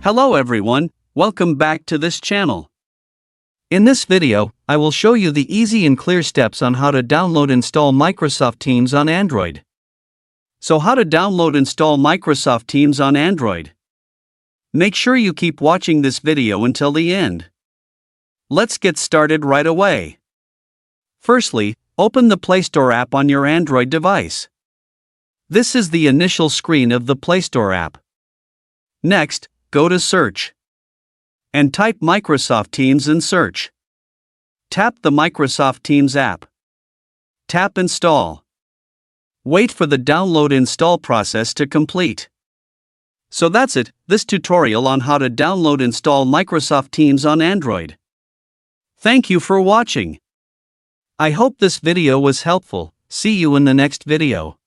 Hello everyone, welcome back to this channel. In this video, I will show you the easy and clear steps on how to download install Microsoft Teams on Android. So how to download install Microsoft Teams on Android? Make sure you keep watching this video until the end. Let's get started right away. Firstly, open the Play Store app on your Android device. This is the initial screen of the Play Store app. Next, go to Search and type Microsoft Teams in search. Tap the Microsoft Teams app. Tap Install. Wait for the download install process to complete. So that's it, this tutorial on how to download install Microsoft Teams on Android. Thank you for watching. I hope this video was helpful. See you in the next video.